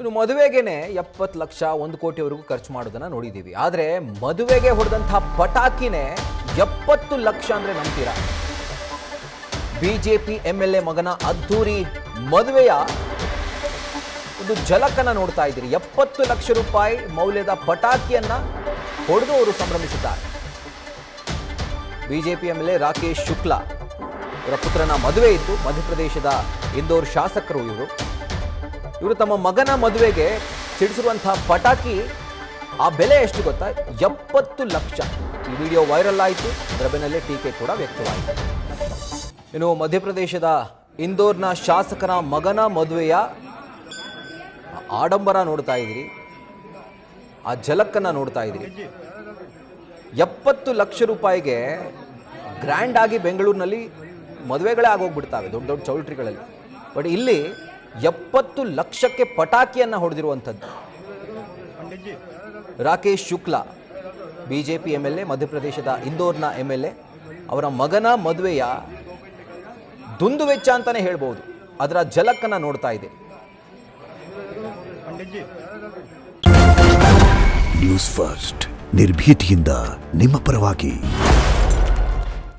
ಇನ್ನು ಮದುವೆಗೇನೆ 70 ಲಕ್ಷ 1 ಕೋಟಿವರೆಗೂ ಖರ್ಚು ಮಾಡೋದನ್ನ ನೋಡಿದ್ದೀವಿ. ಆದರೆ ಮದುವೆಗೆ ಹೊಡೆದಂತಹ ಪಟಾಕಿನೇ 70 ಲಕ್ಷ ಅಂದ್ರೆ ನಂಬ್ತೀರಾ? ಬಿಜೆಪಿ MLA ಮಗನ ಅದ್ದೂರಿ ಮದುವೆಯ ಒಂದು ಝಲಕನ್ನ ನೋಡ್ತಾ ಇದ್ದೀರಿ. 70 ಲಕ್ಷ ರೂಪಾಯಿ ಮೌಲ್ಯದ ಪಟಾಕಿಯನ್ನ ಹೊಡೆದು ಅವರು ಸಂಭ್ರಮಿಸಿದ್ದಾರೆ. ಬಿಜೆಪಿ MLA ರಾಕೇಶ್ ಶುಕ್ಲಾ ಇವರ ಪುತ್ರನ ಮದುವೆ ಇತ್ತು. ಮಧ್ಯಪ್ರದೇಶದ ಇಂದೋರ್ ಶಾಸಕರು ಇವರು ತಮ್ಮ ಮಗನ ಮದುವೆಗೆ ಸಿಡಿಸಿರುವಂತಹ ಪಟಾಕಿ ಆ ಬೆಲೆ ಎಷ್ಟು ಗೊತ್ತಾ? 70 ಲಕ್ಷ. ಈ ವಿಡಿಯೋ ವೈರಲ್ ಆಯಿತು. ಅದರ ಬೆನ್ನಲ್ಲೇ ಟೀಕೆ ಕೂಡ ವ್ಯಕ್ತವಾಯಿತು. ಇನ್ನು ಮಧ್ಯಪ್ರದೇಶದ ಇಂದೋರ್ನ ಶಾಸಕನ ಮಗನ ಮದುವೆಯ ಆಡಂಬರ ನೋಡ್ತಾ ಇದ್ದೀರಿ, ಆ ಝಲಕ್ಕನ್ನು ನೋಡ್ತಾ ಇದ್ದೀರಿ. 70 ಲಕ್ಷ ರೂಪಾಯಿಗೆ ಗ್ರ್ಯಾಂಡ್ ಆಗಿ ಬೆಂಗಳೂರಿನಲ್ಲಿ ಮದುವೆಗಳೇ ಆಗೋಗ್ಬಿಡ್ತಾವೆ ದೊಡ್ಡ ದೊಡ್ಡ ಚೌಲ್ಟ್ರಿಗಳಲ್ಲಿ. ಬಟ್ ಇಲ್ಲಿ 70 ಲಕ್ಷಕ್ಕೆ ಪಟಾಕಿಯನ್ನು ಹೊಡೆದಿರುವಂಥದ್ದು. ರಾಕೇಶ್ ಶುಕ್ಲಾ ಬಿಜೆಪಿ MLA, ಮಧ್ಯಪ್ರದೇಶದ ಇಂದೋರ್ನ MLA, ಅವರ ಮಗನ ಮದುವೆಯ ದುಂದು ವೆಚ್ಚ ಅಂತಾನೆ ಹೇಳ್ಬೋದು. ಅದರ ಝಲಕ್ಕನ್ನು ನೋಡ್ತಾ ಇದೆ. ನ್ಯೂಸ್ ಫಸ್ಟ್ ನಿರ್ಭೀತಿಯಿಂದ ನಿಮ್ಮ ಪರವಾಗಿ.